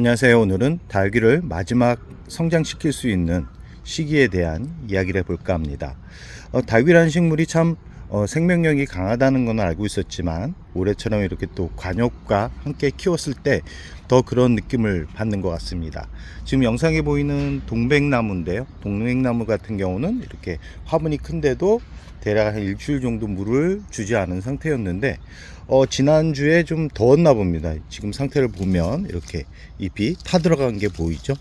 안녕하세요. 오늘은 다육이를 마지막 성장시킬 수 있는 시기에 대한 이야기를 해볼까 합니다. 다육이라는 식물이 참 생명력이 강하다는 건 알고 있었지만 올해처럼 이렇게 또 관엽과 함께 키웠을 때 더 그런 느낌을 받는 것 같습니다. 지금 영상에 보이는 동백나무인데요. 동백나무 같은 경우는 이렇게 화분이 큰데도 대략 한 일주일 정도 물을 주지 않은 상태였는데 지난주에 좀 더웠나 봅니다. 지금 상태를 보면 이렇게 잎이 타들어간 게 보이죠.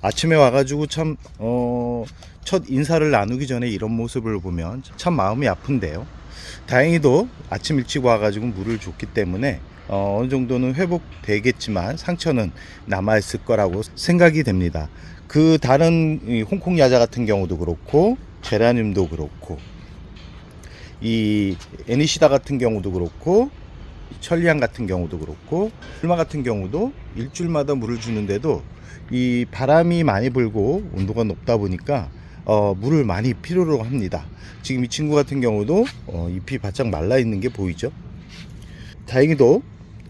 아침에 와가지고 참 첫 인사를 나누기 전에 이런 모습을 보면 참 마음이 아픈데요. 다행히도 아침 일찍 와가지고 물을 줬기 때문에 어느 정도는 회복되겠지만 상처는 남아있을 거라고 생각이 됩니다. 그 다른 홍콩 야자 같은 경우도 그렇고 제라늄도 그렇고 이 애니시다 같은 경우도 그렇고 천리안 같은 경우도 그렇고 얼마 같은 경우도 일주일마다 물을 주는데도 이 바람이 많이 불고 온도가 높다 보니까 물을 많이 필요로 합니다. 지금 이 친구 같은 경우도 잎이 바짝 말라 있는 게 보이죠. 다행히도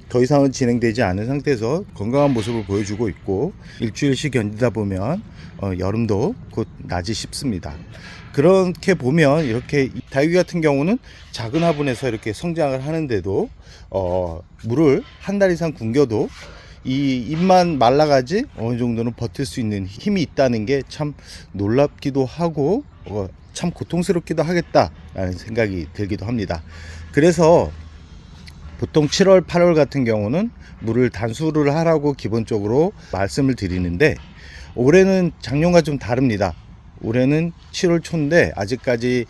더 이상은 진행되지 않은 상태에서 건강한 모습을 보여주고 있고 일주일씩 견디다 보면 여름도 곧 나지 싶습니다. 그렇게 보면 이렇게 다육이 같은 경우는 작은 화분에서 이렇게 성장을 하는데도 물을 한 달 이상 굶겨도 이 잎만 말라가지 어느 정도는 버틸 수 있는 힘이 있다는 게 참 놀랍기도 하고 참 고통스럽기도 하겠다라는 생각이 들기도 합니다. 그래서 보통 7월, 8월 같은 경우는 물을 단수를 하라고 기본적으로 말씀을 드리는데 올해는 작년과 좀 다릅니다. 올해는 7월 초인데 아직까지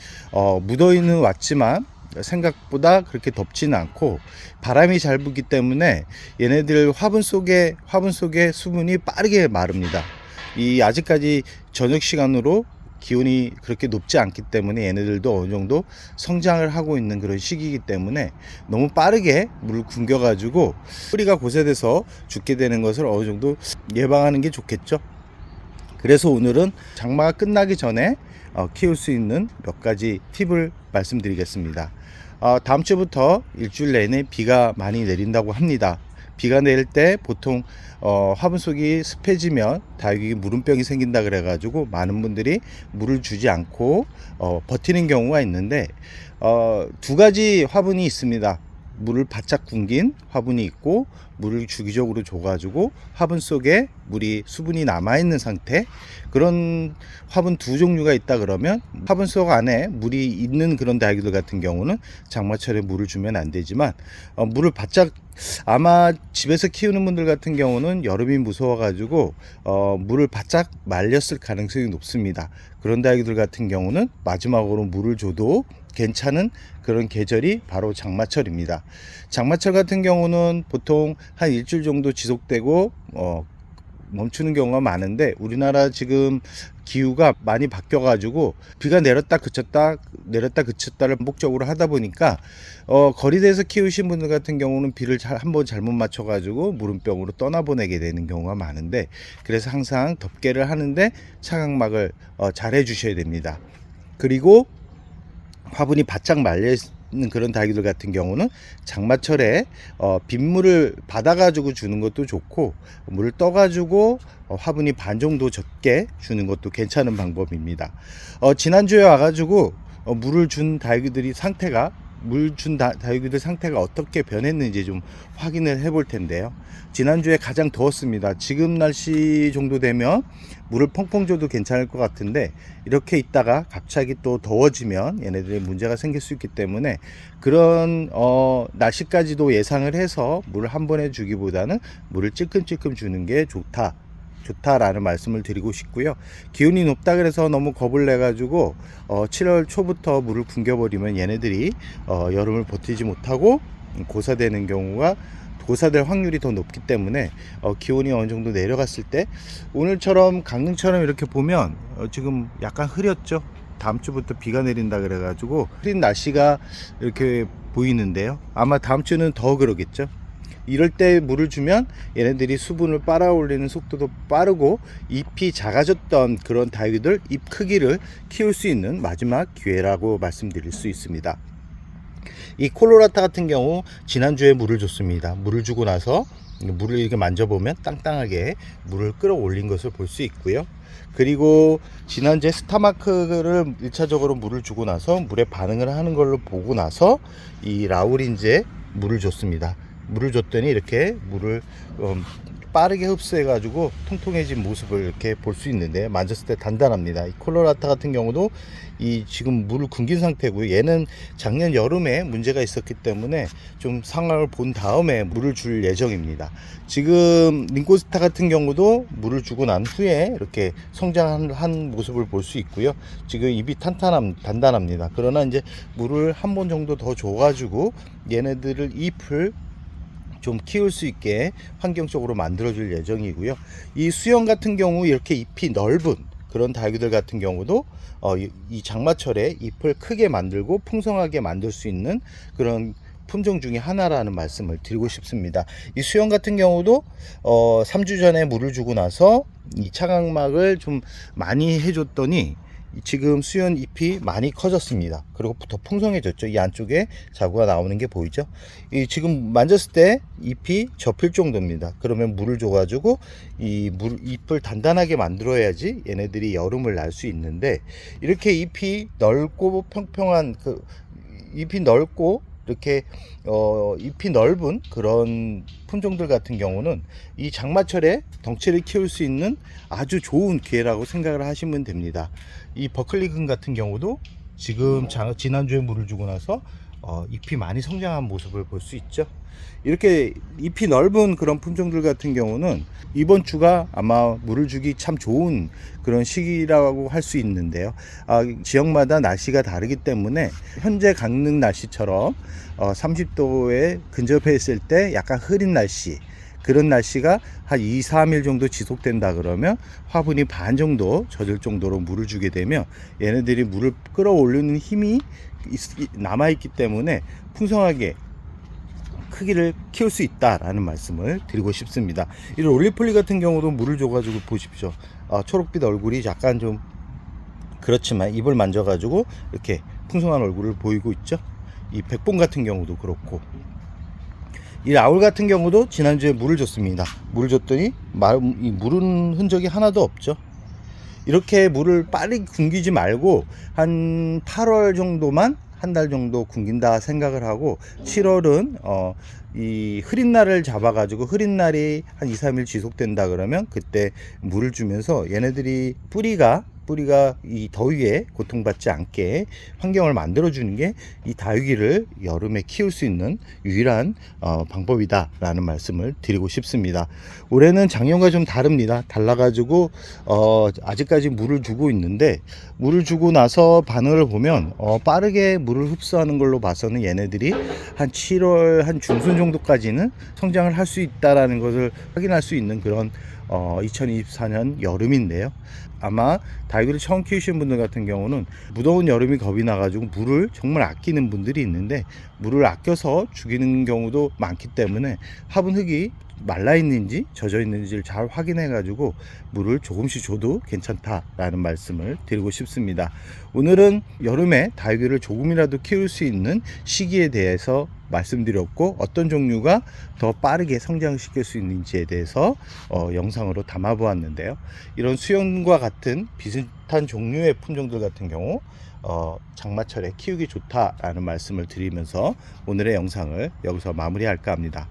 무더위는 왔지만 생각보다 그렇게 덥지는 않고 바람이 잘 불기 때문에 얘네들 화분 속에 수분이 빠르게 마릅니다. 이 아직까지 저녁 시간으로 기온이 그렇게 높지 않기 때문에 얘네들도 어느 정도 성장을 하고 있는 그런 시기이기 때문에 너무 빠르게 물을 굶겨 가지고 뿌리가 고세돼서 죽게 되는 것을 어느 정도 예방하는 게 좋겠죠. 그래서 오늘은 장마가 끝나기 전에 키울 수 있는 몇 가지 팁을 말씀드리겠습니다. 다음 주부터 일주일 내내 비가 많이 내린다고 합니다. 비가 내릴 때 보통 화분 속이 습해지면 다육이 물음병이 생긴다 그래가지고 많은 분들이 물을 주지 않고 버티는 경우가 있는데 두 가지 화분이 있습니다. 물을 바짝 굶긴 화분이 있고 물을 주기적으로 줘가지고 화분 속에 물이 수분이 남아있는 상태, 그런 화분 두 종류가 있다 그러면 화분 속 안에 물이 있는 그런 다육이들 같은 경우는 장마철에 물을 주면 안 되지만 물을 바짝, 아마 집에서 키우는 분들 같은 경우는 여름이 무서워 가지고 물을 바짝 말렸을 가능성이 높습니다. 그런 다육이들 같은 경우는 마지막으로 물을 줘도 괜찮은 그런 계절이 바로 장마철입니다. 장마철 같은 경우는 보통 한 일주일 정도 지속되고 멈추는 경우가 많은데 우리나라 지금 기후가 많이 바뀌어 가지고 비가 내렸다 그쳤다를 반복적으로 하다 보니까 거리대에서 키우신 분들 같은 경우는 비를 한번 잘못 맞춰 가지고 물음병으로 떠나보내게 되는 경우가 많은데, 그래서 항상 덮개를 하는데 차각막을 잘 해주셔야 됩니다. 그리고 화분이 바짝 말려 있는 그런 다육이들 같은 경우는 장마철에 빗물을 받아가지고 주는 것도 좋고 물을 떠가지고 화분이 반 정도 적게 주는 것도 괜찮은 방법입니다. 지난주에 와가지고 물을 준 다육이들이 다육이들 상태가 어떻게 변했는지 좀 확인을 해볼 텐데요. 지난주에 가장 더웠습니다. 지금 날씨 정도 되면 물을 펑펑 줘도 괜찮을 것 같은데 이렇게 있다가 갑자기 또 더워지면 얘네들이 문제가 생길 수 있기 때문에 그런 날씨까지도 예상을 해서 물을 한 번에 주기보다는 물을 찔끔찔끔 주는 게 좋다라는 말씀을 드리고 싶고요. 기온이 높다 그래서 너무 겁을 내 가지고 7월 초부터 물을 굶겨버리면 얘네들이 여름을 버티지 못하고 고사될 확률이 더 높기 때문에 기온이 어느 정도 내려갔을 때 오늘처럼 강릉처럼 이렇게 보면 지금 약간 흐렸죠. 다음 주부터 비가 내린다 그래 가지고 흐린 날씨가 이렇게 보이는데요. 아마 다음 주는 더 그러겠죠. 이럴 때 물을 주면 얘네들이 수분을 빨아올리는 속도도 빠르고 잎이 작아졌던 그런 다육이들 잎 크기를 키울 수 있는 마지막 기회라고 말씀드릴 수 있습니다. 이 콜로라타 같은 경우 지난주에 물을 줬습니다. 물을 주고 나서 물을 이렇게 만져보면 땅땅하게 물을 끌어올린 것을 볼 수 있고요. 그리고 지난주에 스타마크를 1차적으로 물을 주고 나서 물에 반응을 하는 걸로 보고 나서 이 라우린즈에 물을 줬습니다. 물을 줬더니 이렇게 물을 빠르게 흡수해 가지고 통통해진 모습을 이렇게 볼 수 있는데, 만졌을 때 단단합니다. 이 콜로라타 같은 경우도 이 지금 물을 굶긴 상태고요. 얘는 작년 여름에 문제가 있었기 때문에 좀 상황을 본 다음에 물을 줄 예정입니다. 지금 링고스타 같은 경우도 물을 주고 난 후에 이렇게 성장한 모습을 볼 수 있고요. 지금 잎이 단단합니다. 그러나 이제 물을 한 번 정도 더 줘가지고 얘네들을 잎을 좀 키울 수 있게 환경적으로 만들어줄 예정이고요. 이 수영 같은 경우 이렇게 잎이 넓은 그런 다육이들 같은 경우도 이 장마철에 잎을 크게 만들고 풍성하게 만들 수 있는 그런 품종 중에 하나라는 말씀을 드리고 싶습니다. 이 수영 같은 경우도 3주 전에 물을 주고 나서 이 차각막을 좀 많이 해줬더니 지금 수연 잎이 많이 커졌습니다. 그리고 더 풍성해졌죠. 이 안쪽에 자구가 나오는 게 보이죠. 이 지금 만졌을 때 잎이 접힐 정도입니다. 그러면 물을 줘가지고 잎을 단단하게 만들어야지 얘네들이 여름을 날 수 있는데, 이렇게 잎이 넓고 평평한 잎이 넓고 이렇게 잎이 넓은 그런 품종들 같은 경우는 이 장마철에 덩치를 키울 수 있는 아주 좋은 기회라고 생각을 하시면 됩니다. 이 버클리금 같은 경우도 지금 지난주에 물을 주고 나서 잎이 많이 성장한 모습을 볼 수 있죠. 이렇게 잎이 넓은 그런 품종들 같은 경우는 이번 주가 아마 물을 주기 참 좋은 그런 시기라고 할 수 있는데요. 지역마다 날씨가 다르기 때문에 현재 강릉 날씨처럼 30도에 근접해 있을 때 약간 흐린 날씨, 그런 날씨가 한 2, 3일 정도 지속된다 그러면 화분이 반 정도 젖을 정도로 물을 주게 되면 얘네들이 물을 끌어올리는 힘이 남아있기 때문에 풍성하게 크기를 키울 수 있다라는 말씀을 드리고 싶습니다. 이 롤리폴리 같은 경우도 물을 줘가지고 보십시오. 초록빛 얼굴이 약간 좀 그렇지만 잎을 만져가지고 이렇게 풍성한 얼굴을 보이고 있죠. 이 백봉 같은 경우도 그렇고, 이 라울 같은 경우도 지난주에 물을 줬습니다. 물을 줬더니 물은 흔적이 하나도 없죠. 이렇게 물을 빨리 굶기지 말고 한 8월 정도만 한 달 정도 굶긴다 생각을 하고, 7월은 이 흐린 날을 잡아가지고 흐린 날이 한 2, 3일 지속된다 그러면 그때 물을 주면서 얘네들이 뿌리가 이 더위에 고통받지 않게 환경을 만들어 주는 게 이 다육이를 여름에 키울 수 있는 유일한 방법이다 라는 말씀을 드리고 싶습니다. 올해는 작년과 좀 다릅니다. 달라가지고 아직까지 물을 주고 있는데, 물을 주고 나서 반응을 보면 빠르게 물을 흡수하는 걸로 봐서는 얘네들이 한 7월 한 중순 정도까지는 성장을 할 수 있다라는 것을 확인할 수 있는 그런 2024년 여름인데요. 아마 다육이를 처음 키우시는 분들 같은 경우는 무더운 여름이 겁이 나가지고 물을 정말 아끼는 분들이 있는데, 물을 아껴서 죽이는 경우도 많기 때문에 화분 흙이 말라 있는지 젖어 있는지를 잘 확인해 가지고 물을 조금씩 줘도 괜찮다라는 말씀을 드리고 싶습니다. 오늘은 여름에 다육이를 조금이라도 키울 수 있는 시기에 대해서 말씀드렸고, 어떤 종류가 더 빠르게 성장시킬 수 있는지에 대해서 영상으로 담아 보았는데요. 이런 수영과 같은 비슷한 종류의 품종들 같은 경우 장마철에 키우기 좋다라는 말씀을 드리면서 오늘의 영상을 여기서 마무리할까 합니다.